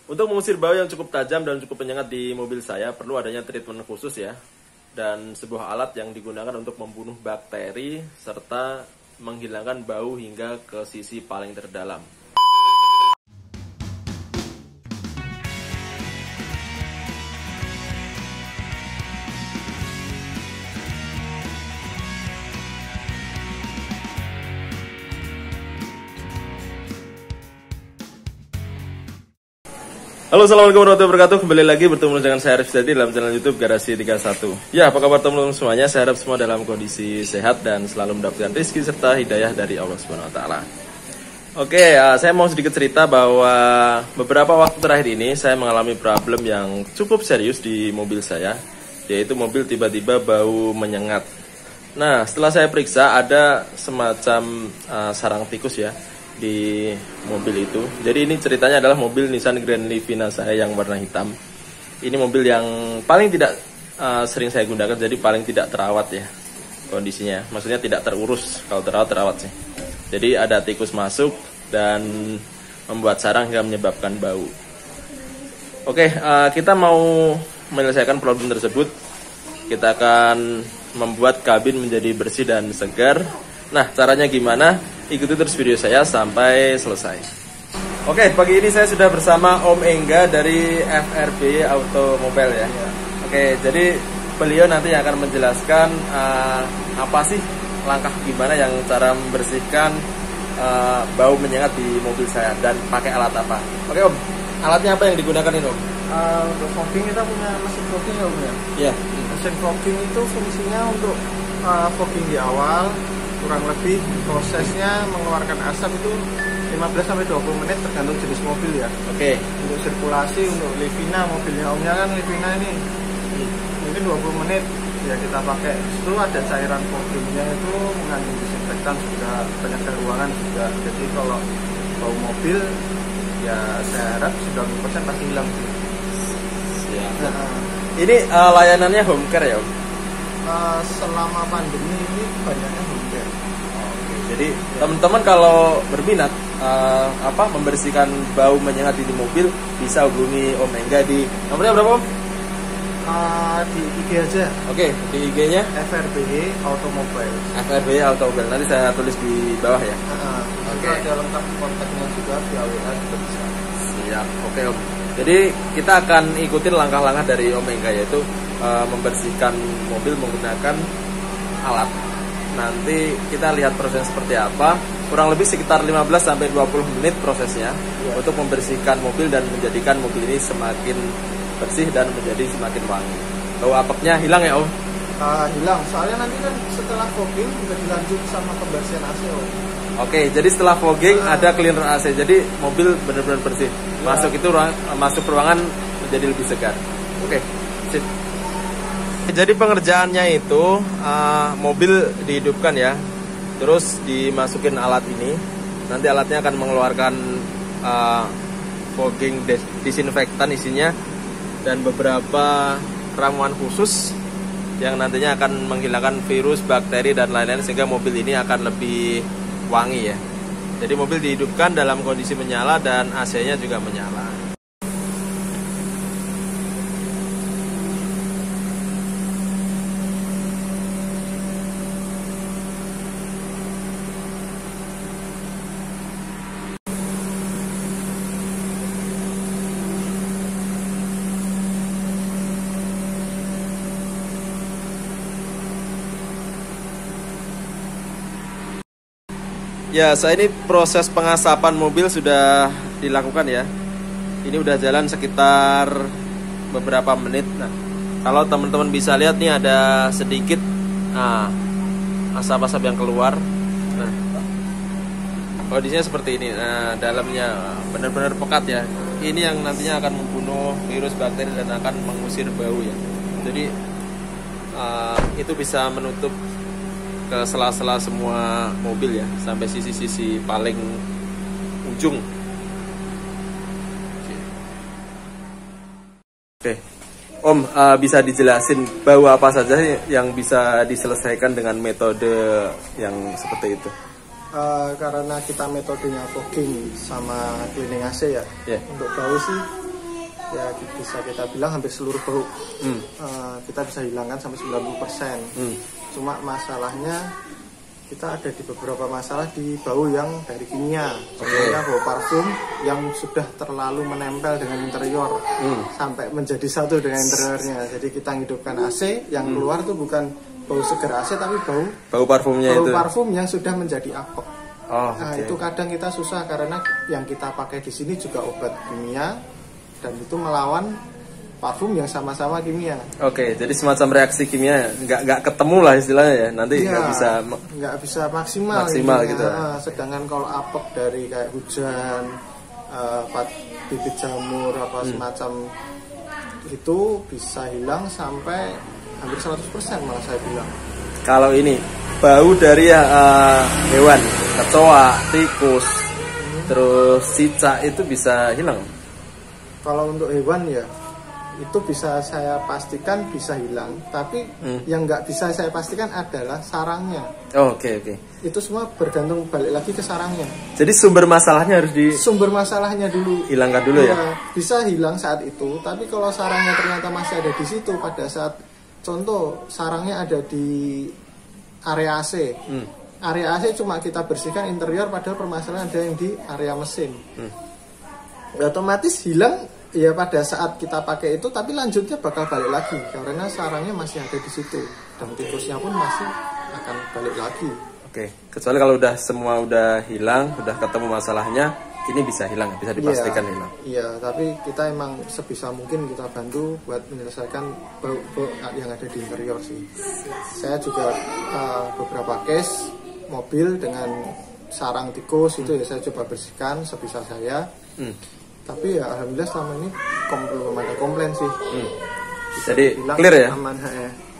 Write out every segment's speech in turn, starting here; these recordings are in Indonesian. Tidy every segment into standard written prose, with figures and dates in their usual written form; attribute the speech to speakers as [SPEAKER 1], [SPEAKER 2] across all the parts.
[SPEAKER 1] Untuk mengusir bau yang cukup tajam dan cukup menyengat di mobil saya, perlu adanya treatment khusus ya. Dan sebuah alat yang digunakan untuk membunuh bakteri serta menghilangkan bau hingga ke sisi paling terdalam. Halo, assalamualaikum warahmatullahi wabarakatuh. Kembali lagi bertemu dengan saya Arif Sudadi dalam channel YouTube Garasi 31. Ya, apa kabar teman-teman semuanya? Saya harap semua dalam kondisi sehat dan selalu mendapatkan rezeki serta hidayah dari Allah Subhanahu wa taala. Oke, saya mau sedikit cerita bahwa beberapa waktu terakhir ini saya mengalami problem yang cukup serius di mobil saya, yaitu mobil tiba-tiba bau menyengat. Nah, setelah saya periksa ada semacam sarang tikus ya di mobil itu. Jadi ini ceritanya adalah mobil Nissan Grand Livina saya yang warna hitam. Ini mobil yang paling tidak sering saya gunakan, jadi paling tidak terawat ya kondisinya. Maksudnya tidak terurus, kalau terawat sih. Jadi ada tikus masuk dan membuat sarang hingga menyebabkan bau. Oke, kita mau menyelesaikan problem tersebut. Kita akan membuat kabin menjadi bersih dan segar. Nah, caranya gimana? Ikuti terus video saya sampai selesai. Oke, pagi ini saya sudah bersama Om Engga dari FRB Automobile ya. Oke, jadi beliau nanti akan menjelaskan apa sih langkah gimana yang cara membersihkan bau menyengat di mobil saya dan pakai alat apa. Oke Om, alatnya apa yang digunakan ini Om?
[SPEAKER 2] Untuk fogging kita punya mesin fogging ya Om ya?
[SPEAKER 1] Iya.
[SPEAKER 2] Mesin fogging itu fungsinya untuk fogging di awal. Kurang lebih prosesnya mengeluarkan asap itu 15-20 menit tergantung jenis mobil ya.
[SPEAKER 1] Oke.
[SPEAKER 2] Untuk sirkulasi, untuk Livina, mobilnya Omnya kan Livina ini mungkin 20 menit ya kita pakai. Itu ada cairan foggingnya itu mengandung disinfektan juga, penyedot ruangan juga. Jadi kalau bau mobil ya saya harap 90% pasti hilang sih.
[SPEAKER 1] Siap. Ini layanannya home care ya Om?
[SPEAKER 2] Selama pandemi ini banyaknya home care.
[SPEAKER 1] Jadi teman-teman kalau berminat membersihkan bau menyengat di mobil bisa hubungi Om Engga di nomornya berapa Om?
[SPEAKER 2] Di IG aja.
[SPEAKER 1] Oke, di IG-nya
[SPEAKER 2] FRB Automobile.
[SPEAKER 1] FRB Automobile. Nanti saya tulis di bawah ya.
[SPEAKER 2] Oke. Ada lengkap kontaknya juga via WA juga bisa.
[SPEAKER 1] Siap. Oke Om. Jadi kita akan ikutin langkah-langkah dari Om Engga, yaitu membersihkan mobil menggunakan alat. Nanti kita lihat prosesnya seperti apa. Kurang lebih sekitar 15-20 menit prosesnya untuk membersihkan mobil dan menjadikan mobil ini semakin bersih dan menjadi semakin wangi. Bau apeknya hilang ya Om?
[SPEAKER 2] Hilang. Soalnya nanti kan setelah fogging juga dilanjut sama pembersihan AC Om.
[SPEAKER 1] Oke, jadi setelah fogging ada cleaner AC. Jadi mobil benar-benar bersih. Masuk itu masuk ruangan menjadi lebih segar. Oke, sip. Jadi pengerjaannya itu mobil dihidupkan ya, terus dimasukin alat ini. Nanti alatnya akan mengeluarkan fogging disinfektan isinya dan beberapa ramuan khusus yang nantinya akan menghilangkan virus, bakteri dan lain-lain sehingga mobil ini akan lebih wangi ya. Jadi mobil dihidupkan dalam kondisi menyala dan AC-nya juga menyala. Ya, saya ini proses pengasapan mobil sudah dilakukan ya. Ini udah jalan sekitar beberapa menit. Nah, kalau teman-teman bisa lihat nih ada sedikit asap-asap yang keluar. Nah, kondisinya seperti ini. Nah, dalamnya benar-benar pekat ya. Ini yang nantinya akan membunuh virus, bakteri dan akan mengusir bau ya. Jadi itu bisa menutup ke sela-sela semua mobil ya, sampai sisi-sisi paling ujung. Oke, Om, bisa dijelasin bau apa saja yang bisa diselesaikan dengan metode yang seperti itu?
[SPEAKER 2] Karena kita metodenya fogging sama cleaning AC ya.
[SPEAKER 1] Yeah.
[SPEAKER 2] Untuk bau sih ya bisa kita bilang hampir seluruh bau kita bisa hilangkan sampai 90%. Cuma masalahnya kita ada di beberapa masalah di bau yang dari kimia. Contohnya bau parfum yang sudah terlalu menempel dengan interior sampai menjadi satu dengan interiornya. Jadi kita hidupkan AC, yang keluar tuh bukan bau segar AC tapi bau
[SPEAKER 1] parfumnya
[SPEAKER 2] bau
[SPEAKER 1] itu.
[SPEAKER 2] parfum yang sudah menjadi apek. Nah,
[SPEAKER 1] okay.
[SPEAKER 2] itu kadang kita susah karena yang kita pakai di sini juga obat kimia dan itu melawan parfum yang sama-sama kimia.
[SPEAKER 1] Oke, jadi semacam reaksi kimia nggak ketemu lah istilahnya ya. Nanti
[SPEAKER 2] nggak bisa maksimal
[SPEAKER 1] gitu.
[SPEAKER 2] Sedangkan kalau apek dari kayak hujan, bibit jamur apa semacam itu bisa hilang sampai hampir 100% malah saya bilang.
[SPEAKER 1] Kalau ini bau dari hewan, kecoa, tikus, terus cicak itu bisa hilang. Kalau
[SPEAKER 2] untuk hewan ya itu bisa saya pastikan bisa hilang, tapi yang nggak bisa saya pastikan adalah sarangnya.
[SPEAKER 1] Oke.
[SPEAKER 2] Itu semua bergantung balik lagi ke sarangnya.
[SPEAKER 1] Jadi sumber masalahnya
[SPEAKER 2] dulu
[SPEAKER 1] hilangkan dulu ya.
[SPEAKER 2] Bisa hilang saat itu, tapi kalau sarangnya ternyata masih ada di situ pada saat contoh sarangnya ada di area AC. Area AC cuma kita bersihkan interior, padahal permasalahan ada yang di area mesin. Otomatis hilang ya pada saat kita pakai itu, tapi lanjutnya bakal balik lagi karena sarangnya masih ada di situ dan tikusnya pun masih akan balik lagi. Oke,
[SPEAKER 1] kecuali kalau semua udah hilang, udah ketemu masalahnya, ini bisa hilang, bisa dipastikan hilang.
[SPEAKER 2] Iya, tapi kita emang sebisa mungkin kita bantu buat menyelesaikan bau yang ada di interior sih. Saya juga beberapa case mobil dengan sarang tikus itu ya saya coba bersihkan sebisa saya. Tapi ya alhamdulillah selama ini belum ada komplain sih.
[SPEAKER 1] Jadi clear ya?
[SPEAKER 2] Aman.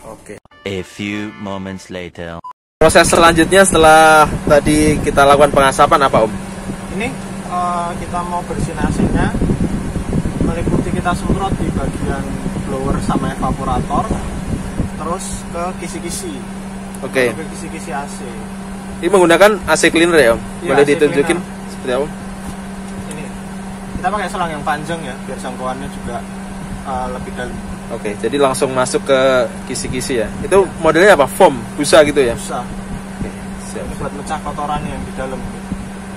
[SPEAKER 1] Oke.
[SPEAKER 3] A few moments later.
[SPEAKER 1] Proses selanjutnya setelah tadi kita lakukan pengasapan apa Om?
[SPEAKER 2] Ini kita mau bersihin AC-nya, meliputi kita semprot di bagian blower sama evaporator, terus ke kisi-kisi.
[SPEAKER 1] Oke.
[SPEAKER 2] Ke kisi-kisi AC.
[SPEAKER 1] Ini menggunakan AC cleaner ya Om?
[SPEAKER 2] Ya,
[SPEAKER 1] boleh ditunjukin seperti apa?
[SPEAKER 2] Ini kita pakai selang yang panjang ya, biar jangkauannya juga lebih dalam.
[SPEAKER 1] Oke, jadi langsung masuk ke kisi-kisi ya. Itu modelnya apa? Foam, busa gitu ya?
[SPEAKER 2] Busa.
[SPEAKER 1] Oke, siap.
[SPEAKER 2] Buat mecah kotoran yang di dalam.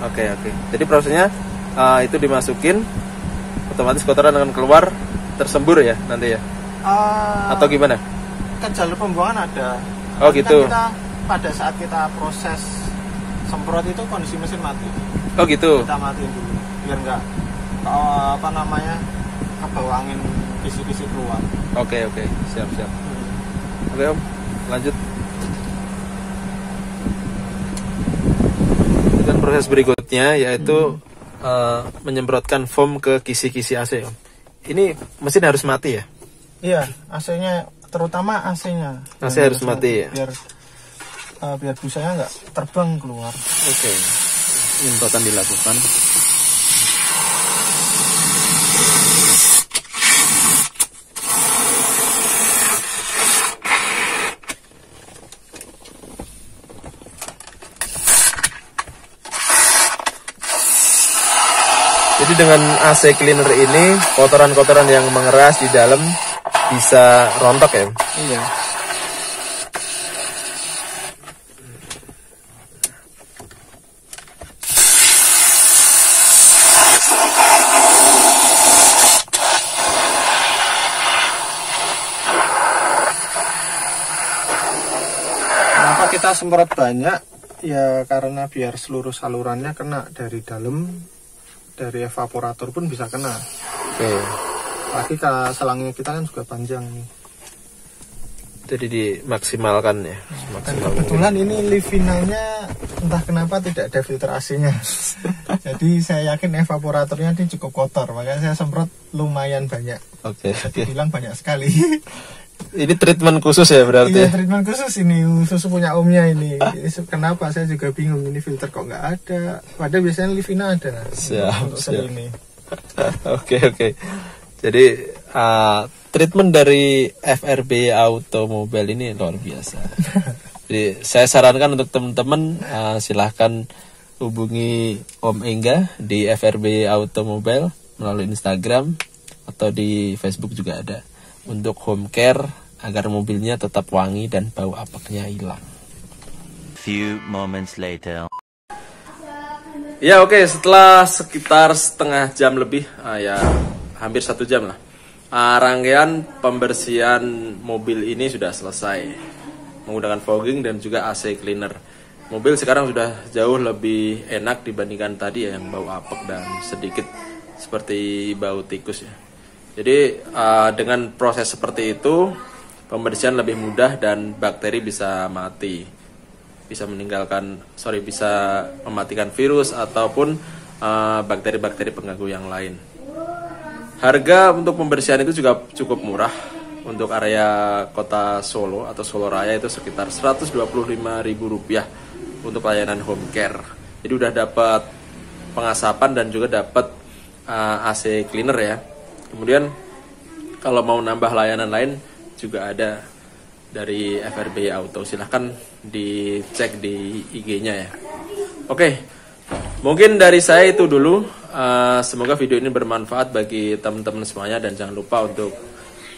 [SPEAKER 1] Oke. Jadi prosesnya itu dimasukin, otomatis kotoran akan keluar tersembur ya nanti ya? Atau gimana?
[SPEAKER 2] Kan jalur pembuangan ada.
[SPEAKER 1] Oh gitu.
[SPEAKER 2] Kan pada saat kita proses semprot itu kondisi mesin mati.
[SPEAKER 1] Oh gitu.
[SPEAKER 2] Kita matiin dulu biar nggak kebawa angin kisi-kisi keluar.
[SPEAKER 1] Oke, siap. Oke Om, lanjut. Dan proses berikutnya yaitu menyemprotkan foam ke kisi-kisi AC Om. Ini mesin harus mati ya?
[SPEAKER 2] Iya, AC-nya terutama AC-nya.
[SPEAKER 1] AC harus mati ya?
[SPEAKER 2] Biar busanya nggak terbang keluar.
[SPEAKER 1] Oke. Penyemprotan dilakukan. Jadi dengan AC cleaner ini kotoran-kotoran yang mengeras di dalam bisa rontok ya?
[SPEAKER 2] Iya. Kenapa kita semprot banyak? Ya karena biar seluruh salurannya kena dari dalam. Dari evaporator pun bisa kena.
[SPEAKER 1] Oke.
[SPEAKER 2] Lagi kalau selangnya kita kan juga panjang nih.
[SPEAKER 1] Jadi dimaksimalkan ya.
[SPEAKER 2] Dan kebetulan ini Livina-nya entah kenapa tidak ada filter AC-nya. Jadi saya yakin evaporatornya ini cukup kotor, makanya saya semprot lumayan banyak.
[SPEAKER 1] Oke.
[SPEAKER 2] Jadi bilang banyak sekali.
[SPEAKER 1] Ini treatment khusus ya berarti?
[SPEAKER 2] Iya, treatment khusus ini, khusus punya omnya ini. Kenapa saya juga bingung, ini filter kok nggak ada. Padahal biasanya Livina ada.
[SPEAKER 1] Siap.
[SPEAKER 2] Ini.
[SPEAKER 1] Oke. Jadi treatment dari FRB Automobile ini luar biasa. Jadi saya sarankan untuk teman-teman silahkan hubungi Om Engga di FRB Automobile melalui Instagram atau di Facebook juga ada. Untuk home care agar mobilnya tetap wangi dan bau apeknya hilang.
[SPEAKER 3] Few moments later.
[SPEAKER 1] Ya oke, setelah sekitar setengah jam lebih, ya hampir 1 jam lah, rangkaian pembersihan mobil ini sudah selesai menggunakan fogging dan juga AC cleaner. Mobil sekarang sudah jauh lebih enak dibandingkan tadi ya, yang bau apek dan sedikit seperti bau tikus ya. Jadi dengan proses seperti itu pembersihan lebih mudah dan bakteri bisa mati, bisa mematikan virus ataupun bakteri-bakteri pengganggu yang lain. Harga untuk pembersihan itu juga cukup murah. Untuk area kota Solo atau Solo Raya itu sekitar Rp125.000 untuk layanan home care. Jadi udah dapat pengasapan dan juga dapat AC cleaner ya. Kemudian kalau mau nambah layanan lain juga ada dari FRB Auto. Silahkan dicek di IG-nya ya. Oke, mungkin dari saya itu dulu. Semoga video ini bermanfaat bagi teman-teman semuanya dan jangan lupa untuk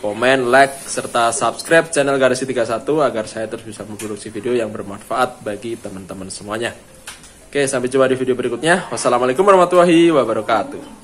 [SPEAKER 1] komen, like, serta subscribe channel Garasi 31 agar saya terus bisa memproduksi video yang bermanfaat bagi teman-teman semuanya. Oke, sampai jumpa di video berikutnya. Wassalamualaikum warahmatullahi wabarakatuh.